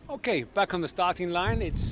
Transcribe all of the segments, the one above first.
Okay, back on the starting line. It's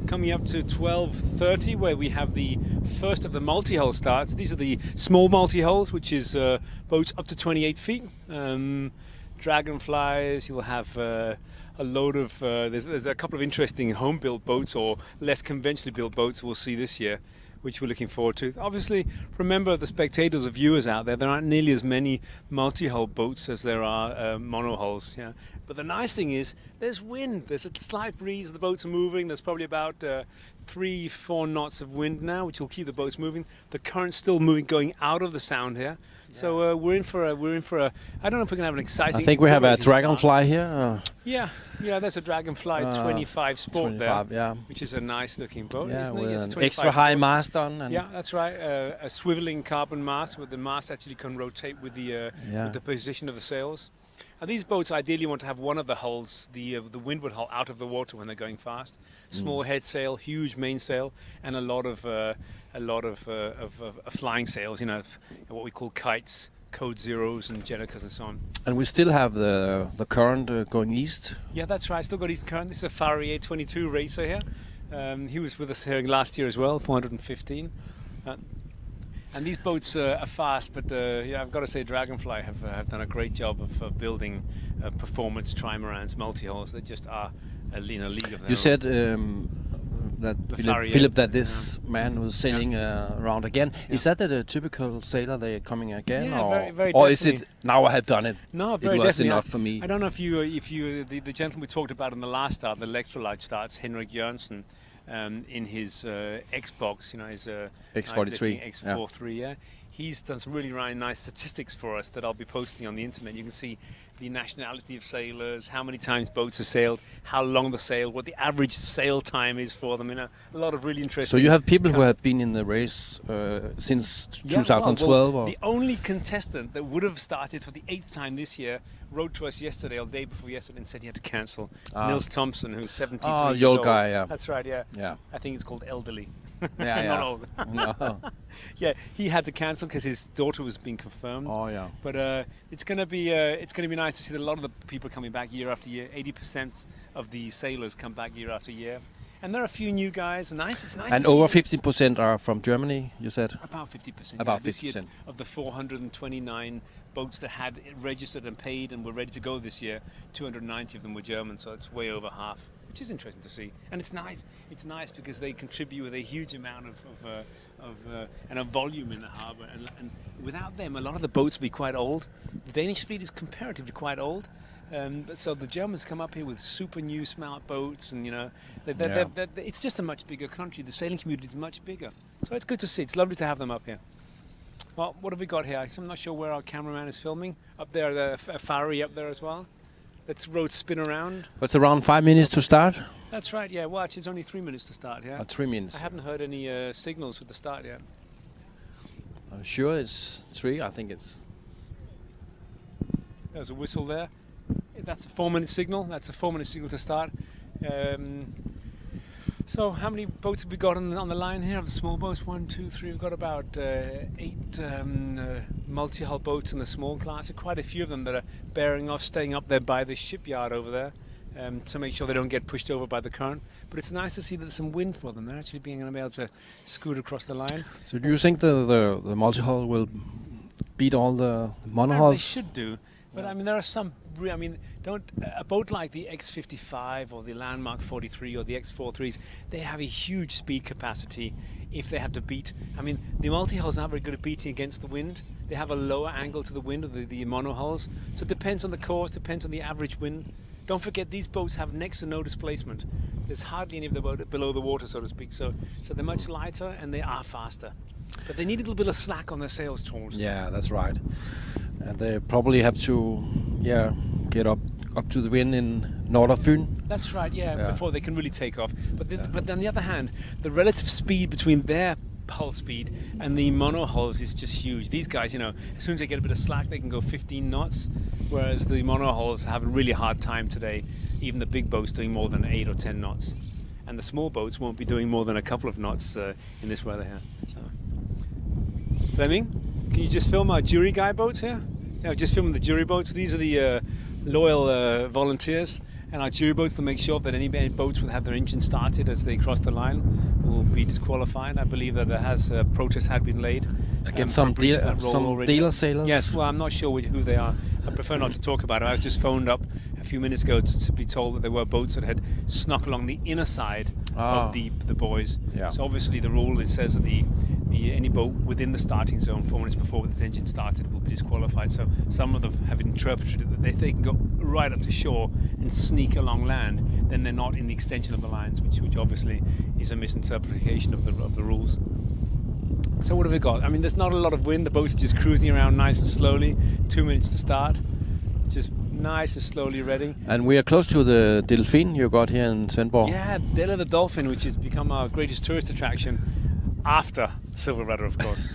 coming up to 12:30, where we have the first of the multi-hull starts. These are the small multi-hulls, which is boats up to 28 feet. Dragonflies. You'll have a load of. There's a couple of interesting home-built boats or less conventionally built boats we'll see this year, which we're looking forward to. Obviously, remember the spectators or viewers out there. There aren't nearly as many multi-hull boats as there are monohulls. Yeah. But the nice thing is, there's wind. There's a slight breeze. The boats are moving. There's probably about 3-4 knots of wind now, which will keep the boats moving. The current's still moving, going out of the sound here. Yeah. So we're in for a. I don't know if we're gonna have an exciting. I think we have a dragonfly here. Yeah, there's a dragonfly 25 Sport 25, there, yeah. Which is a nice looking boat. Yeah, isn't with it? an extra high mast on. And yeah, that's right. A swiveling carbon mast, where the mast actually can rotate with the position of the sails. And these boats ideally want to have one of the hulls, the windward hull, out of the water when they're going fast. Small head sail, huge mainsail, and a lot of flying sails. You know, what we call kites, code zeros, and Jenicas, and so on. And we still have the current going east. Yeah, that's right. Still got east current. This is a Farrier 22 racer here. He was with us here last year as well, 415. And these boats are fast, but I've got to say Dragonfly have done a great job of building performance trimarans, multi-hulls. They just are a league of their own. You said that Philip, that this man was sailing around again. Yeah. Is that a typical sailor? They're coming again, or very or is it now I have done it? No, very it was enough for me. I don't know if you the gentleman we talked about in the last start, the Large starts, Henrik Jørgensen. In his Xbox, his X43, nice X43, yeah. He's done some really nice statistics for us that I'll be posting on the internet. You can see the nationality of sailors, how many times boats have sailed, how long the sail, what the average sail time is for them. A lot of really interesting. So you have people who have been in the race since 2012. Well, the only contestant that would have started for the 8th time this year wrote to us yesterday or the day before yesterday and said he had to cancel. Nils Thompson, who's 73 years your old. guy, yeah. That's right, yeah. Yeah. I think it's called elderly. Yeah, not old. No. Yeah, he had to cancel because his daughter was being confirmed. Oh yeah. But it's gonna be nice to see that a lot of the people coming back year after year. 80% of the sailors come back year after year. And there are a few new guys. It's nice. And over 15% are from Germany, you said? About 50%. About 50%. This year, of the 429 boats that had registered and paid and were ready to go this year, 290 of them were German, so it's way over half, which is interesting to see. And it's nice. It's nice because they contribute with a huge amount of volume in the harbour. And without them, a lot of the boats will be quite old. The Danish fleet is comparatively quite old. So the Germans come up here with super new smart boats, and it's just a much bigger country. The sailing community is much bigger, so it's good to see. It's lovely to have them up here. Well, what have we got here? I'm not sure where our cameraman is filming. Up there, a Farrier up there as well. Let's road spin around. It's around 5 minutes to start. That's right. Yeah. Well, actually, it's only 3 minutes to start. Yeah. 3 minutes. I haven't heard any signals for the start yet. I'm sure it's 3. I think it's. There's a whistle there. That's a 4-minute signal. That's a 4-minute signal to start. So how many boats have we got on the line here? Of the small boats, 1, 2, 3. We've got about 8 multi-hull boats in the small class. Quite a few of them that are bearing off, staying up there by the shipyard over there to make sure they don't get pushed over by the current. But it's nice to see that there's some wind for them. They're actually going to be able to scoot across the line. So do you think the multi-hull will beat all the monohulls? Well, they should do. But I mean, there are some. A boat like the X55 or the Landmark 43 or the X43s, they have a huge speed capacity. If they have to beat, I mean, the multi-hulls aren't very good at beating against the wind. They have a lower angle to the wind of the monohulls, so it depends on the course, depends on the average wind. Don't forget, these boats have next to no displacement. There's hardly any of the boat below the water, so to speak. So they're much lighter and they are faster. But they need a little bit of slack on their sails towards. Yeah, that's right. And they probably have to, get up to the wind in North of Fyn. That's right, before they can really take off. But on the other hand, the relative speed between their hull speed and the monohulls is just huge. These guys, as soon as they get a bit of slack, they can go 15 knots, whereas the monohulls have a really hard time today. Even the big boats doing more than 8 or 10 knots. And the small boats won't be doing more than a couple of knots in this weather here. So. Fleming, can you just film our jury guy boats here? Yeah, just filming the jury boats. These are the loyal volunteers, And our jury boats to make sure that any boats will have their engine started as they cross the line will be disqualified. I believe that there has protest had been laid against some dealer sailors. Yes, well, I'm not sure who they are. I prefer not to talk about it. I was just phoned up a few minutes ago to be told that there were boats that had snuck along the inner side of the buoys. Yeah. So obviously the rule it says that any boat within the starting zone 4 minutes before its engine started will be disqualified. So some of them have interpreted it that they can go right up to shore and sneak along land, then they're not in the extension of the lines, which obviously is a misinterpretation of the rules. So what have we got? I mean, there's not a lot of wind. The boat's just cruising around nice and slowly. 2 minutes to start. Just nice and slowly ready. And we are close to the Delfin you got here in Svendborg. Yeah, Della the Dolphin, which has become our greatest tourist attraction after Silverrudder, of course.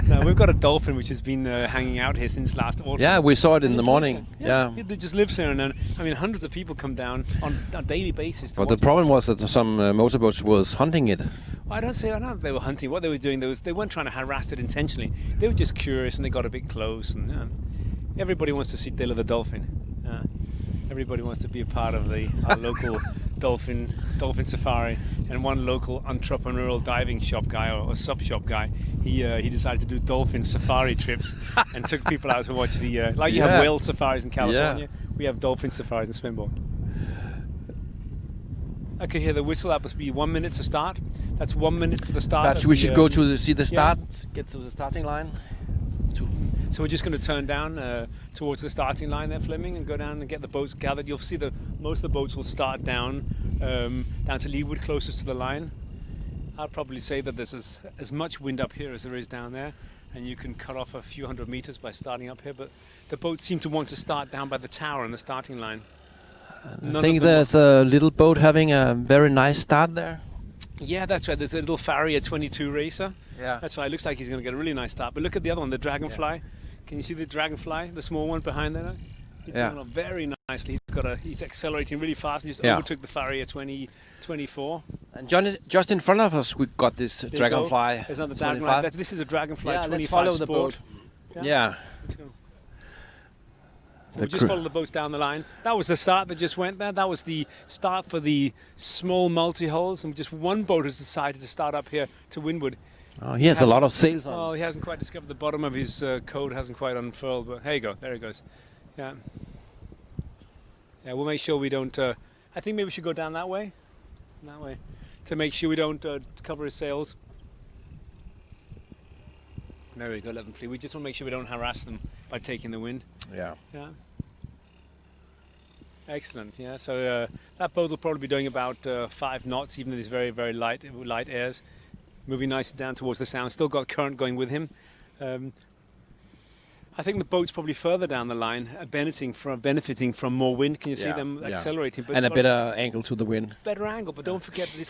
No, we've got a dolphin which has been hanging out here since last autumn. Yeah, we saw it in the morning. Yeah. It just lives here, and then, I mean, hundreds of people come down on a daily basis. But the problem was that some motorboats was hunting it. Well, I don't know if they were hunting. What they were doing, they weren't trying to harass it intentionally. They were just curious, and they got a bit close. And everybody wants to see Dilla the dolphin. Everybody wants to be a part of our local dolphin safari. And one local entrepreneurial diving shop guy or sub shop guy, he decided to do dolphin safari trips and took people out to watch the you have whale safaris in California. We have dolphin safaris in Svendborg. I can hear the whistle. That must be 1 minute to start. That's 1 minute for the start. Perhaps we should go to see the start. Get to the starting line. So we're just going to turn down towards the starting line there, Fleming, and go down and get the boats gathered. You'll see that most of the boats will start down to leeward, closest to the line. I'd probably say that there's as much wind up here as there is down there, and you can cut off a few hundred meters by starting up here. But the boats seem to want to start down by the tower and the starting line. I think there's a little boat having a very nice start there. Yeah, that's right. There's a little Farrier 22 racer. Yeah. That's right. It looks like he's going to get a really nice start. But look at the other one, the Dragonfly. Yeah. Can you see the Dragonfly, the small one behind there? He's going on very nicely. He's accelerating really fast and just overtook the Farrier 2024. And John, just in front of us, we got this Dragonfly. There's another Dragonfly. This is a Dragonfly 25 let's follow Sport. The boat. Yeah. Let's go. So we just follow the boats down the line. That was the start that just went there. That was the start for the small multi-hulls. And just one boat has decided to start up here to windward. Oh, he has a lot of sails on. Oh, he hasn't quite discovered the bottom of his code, hasn't quite unfurled. But there you go. There he goes. Yeah. Yeah, we'll make sure we don't... I think maybe we should go down that way. That way. To make sure we don't cover his sails. There we go, let them flee. We just want to make sure we don't harass them by taking the wind. Yeah. Yeah. Excellent. Yeah. So that boat will probably be doing about 5 knots, even in these very, very light airs. Moving nicely down towards the sound. Still got current going with him. I think the boat's probably further down the line, benefiting from more wind. Can you see them accelerating? But and a better angle to the wind. Better angle, but don't forget that this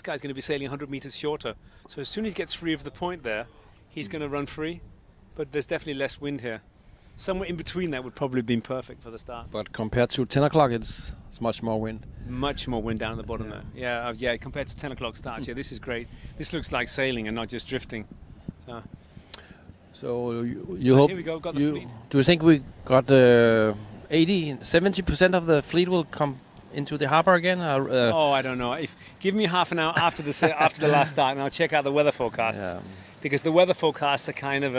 guy's going to be sailing 100 meters shorter. So as soon as he gets free of the point there, he's going to run free. But there's definitely less wind here. Somewhere in between that would probably have been perfect for the start. But compared to 10 o'clock, it's much more wind. Much more wind down the bottom there. Yeah, compared to 10 o'clock starts. Yeah, this is great. This looks like sailing and not just drifting. So you hope... Here we go, got the fleet. Do you think we got 70% of the fleet will come into the harbor again? I don't know. Give me half an hour after the last start and I'll check out the weather forecasts. Yeah. Because the weather forecasts are kind of...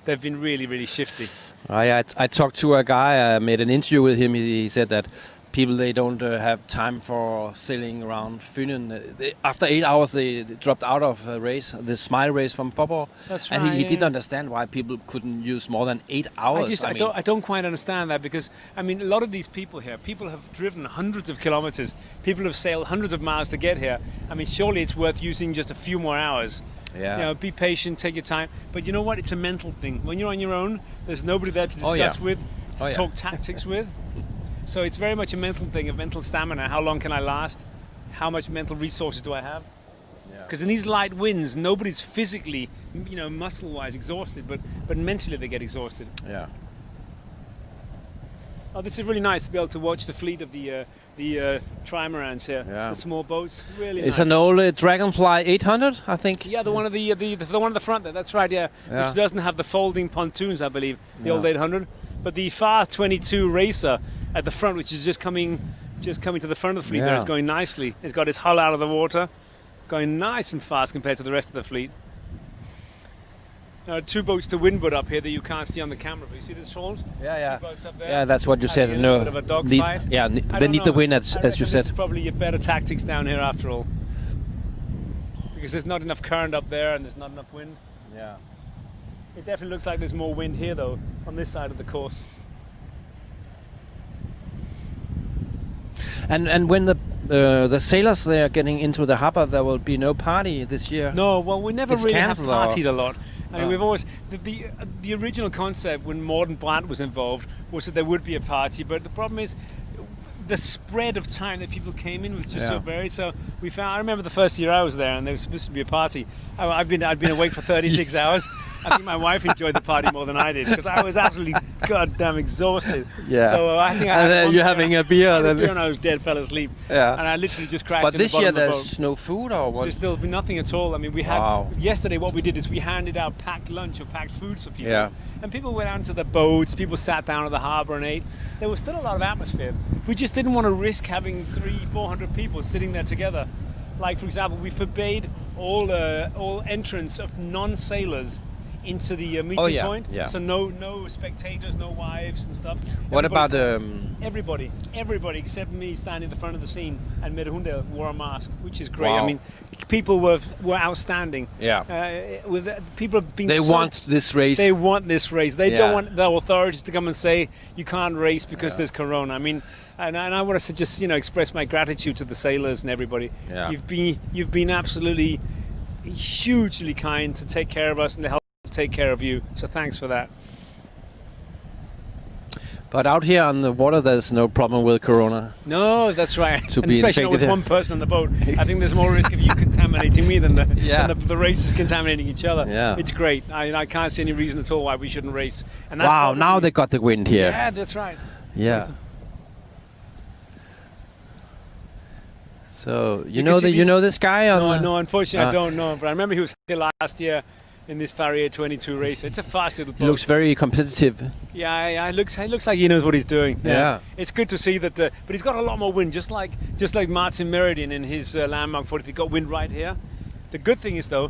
they've been really, really shifty. I talked to a guy, I made an interview with him. He said that people, they don't have time for sailing around Funen. After 8 hours, they dropped out of a race, the Smile race from Fåborg. That's right. And he didn't understand why people couldn't use more than 8 hours. I don't quite understand that because, I mean, a lot of these people here, people have driven hundreds of kilometers. People have sailed hundreds of miles to get here. I mean, surely it's worth using just a few more hours. Yeah. Be patient, take your time. But you know what? It's a mental thing. When you're on your own, there's nobody there to discuss with, to talk tactics with. So it's very much a mental thing, a mental stamina. How long can I last? How much mental resources do I have? Because in these light winds, nobody's physically, muscle-wise exhausted, but mentally they get exhausted. Yeah. Oh, this is really nice to be able to watch the fleet of the trimarans here. Yeah. The small boats, really nice. It's an old Dragonfly 800, I think. Yeah, the one at the one at the front there. That's right. Yeah. Which doesn't have the folding pontoons, I believe. The old 800, but the Far 22 Racer at the front, which is just coming just coming to the front of the fleet there. It's going nicely. It's got its hull out of the water, going nice and fast compared to the rest of the fleet. Two boats to windward up here that you can't see on the camera, but you see this shoals? Yeah. Two boats up there. Yeah, that's what you said. No, a bit of a dogfight. They need the wind, as you said. This is probably better tactics down here after all, because there's not enough current up there and there's not enough wind. Yeah. It definitely looks like there's more wind here though, on this side of the course. And when the sailors they are getting into the harbour, there will be no party this year. No, well, we never really have partied or? a lot. I mean, we've always the original concept when Morten Brandt was involved was that there would be a party, but the problem is the spread of time that people came in was just so varied. So we found. I remember the first year I was there, and there was supposed to be a party. I'd been awake for 36 hours. I think my wife enjoyed the party more than I did because I was absolutely goddamn exhausted. Yeah. So I think you're having a beer. Then and I was dead, fell asleep. Yeah. And I literally just crashed. But in this the year bottom of the boat. there's no food or what? There'll be nothing at all. I mean, we had yesterday. What we did is we handed out packed lunch or packed foods for people. Yeah. And people went out to the boats. People sat down at the harbour and ate. There was still a lot of atmosphere. We just didn't want to risk having 300-400 people sitting there together. Like for example, we forbade all entrance of non-sailors into the meeting point. Yeah. So no spectators, no wives and stuff. What about everybody except me standing at the front of the scene, and Mette Hundal wore a mask, which is great. Wow. I mean, people were outstanding. Yeah. People have been. They want this race. They want this race. They don't want the authorities to come and say you can't race because there's corona. I mean, and I want to just express my gratitude to the sailors and everybody. Yeah. You've been absolutely hugely kind to take care of us and to help take care of you. So thanks for that. But out here on the water, there's no problem with corona. No, that's right. To and be especially with one person on the boat. I think there's more risk of you contaminating me than the racers contaminating each other. Yeah. It's great. I can't see any reason at all why we shouldn't race. And that's wow, now they got the wind here. Yeah, that's right. Yeah. So you know this guy? No, unfortunately I don't know him. But I remember he was here last year in this Farrier 22 race. It's a fast little boat. He looks very competitive. Yeah. He looks like he knows what he's doing. Yeah. It's good to see that. But he's got a lot more wind, just like Martin Meridian in his Landmark 40. He got wind right here. The good thing is though.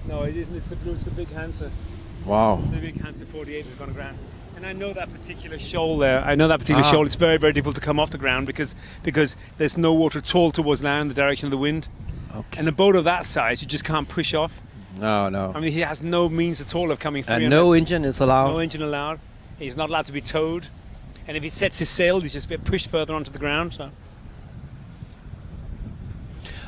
No, it isn't. It's the blue. It's the big Hansa. Wow. It's the big Hansa 48 that's gone aground. And I know that particular shoal there. Shoal. It's very, very difficult to come off the ground because there's no water at all towards land in the direction of the wind. Okay. And a boat of that size, you just can't push off. No. I mean, he has no means at all of coming free. And no engine is allowed. No engine allowed. He's not allowed to be towed. And if he sets his sail, he's just a bit pushed further onto the ground. So.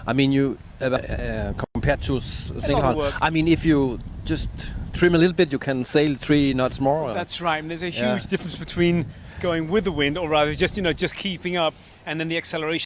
I mean, you compared to single hull. I mean, if you just trim a little bit, you can sail 3 knots more. That's right. And there's a huge difference between going with the wind, or rather, just keeping up, and then the acceleration.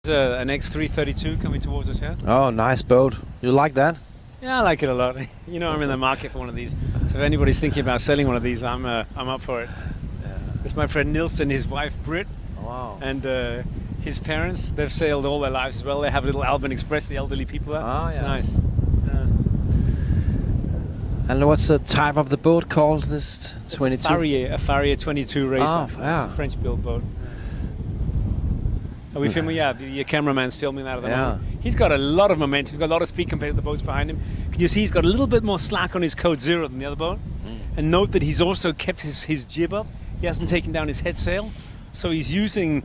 An X332 coming towards us here. Oh, nice boat. You like that? Yeah, I like it a lot. I'm in the market for one of these. So if anybody's thinking about selling one of these, I'm up for it. Yeah. It's my friend Nilsson, his wife Britt, and his parents. They've sailed all their lives as well. They have a little Alban Express, the elderly people there. It's nice. And what's the type of the boat called? This 22? A Farrier 22 racer. It's a French-built boat. Are we filming? Yeah, the cameraman's filming that at the moment. He's got a lot of momentum. He's got a lot of speed compared to the boats behind him. Can you see he's got a little bit more slack on his code 0 than the other boat? And note that he's also kept his jib up. He hasn't taken down his head sail. So he's using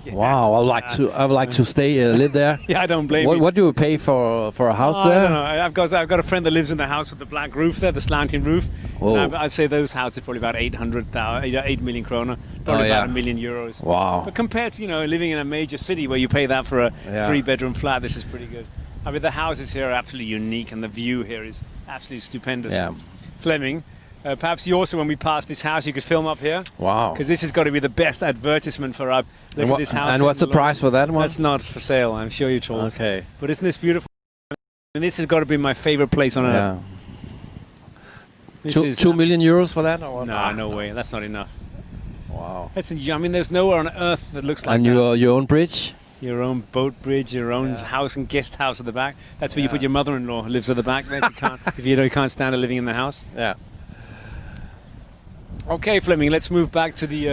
Yeah. Wow, I would like to stay live there. Yeah, I don't blame you. What do you pay for a house I there? don't know. I've got a friend that lives in the house with the black roof there, the slanting roof. Whoa. And I'd say those houses are probably about 8 million kroner, probably about €1 million. Wow. But compared to living in a major city where you pay that for a 3-bedroom flat, this is pretty good. I mean, the houses here are absolutely unique, and the view here is absolutely stupendous. Yeah. Fleming, perhaps you also, when we pass this house, you could film up here. Wow. Because this has got to be the best advertisement for our look at this house. And what's the price for that one? That's not for sale. I'm sure you trolls. Okay. But isn't this beautiful? And this has got to be my favorite place on earth. Yeah. 2 million euros for that? Or what? No, no way. That's not enough. Wow. I mean, there's nowhere on earth that looks like and that. your own bridge? Your own boat bridge, your own house and guest house at the back. That's where you put your mother-in-law who lives at the back. There, if you can't stand her living in the house. Yeah. Okay, Fleming, let's move back to the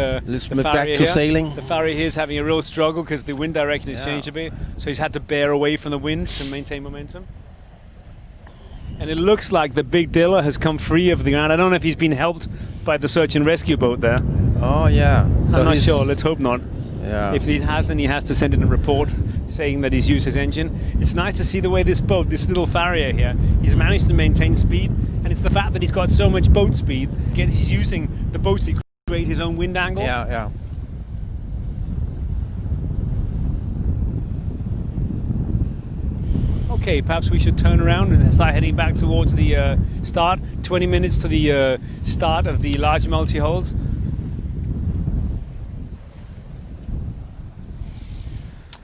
back to sailing. The farrier here is having a real struggle because the wind direction has changed a bit. So he's had to bear away from the wind to maintain momentum. And it looks like the big Diller has come free of the ground. I don't know if he's been helped by the search and rescue boat there. Oh, yeah. So I'm not sure. Let's hope not. Yeah. If he has, then he has to send in a report saying that he's used his engine. It's nice to see the way this little farrier here, he's managed to maintain speed, and it's the fact that he's got so much boat speed, he's using the boat to create his own wind angle. Yeah, yeah. Okay, perhaps we should turn around and start heading back towards the start. 20 minutes to the start of the large multi-hulls.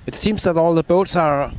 It seems that all the boats are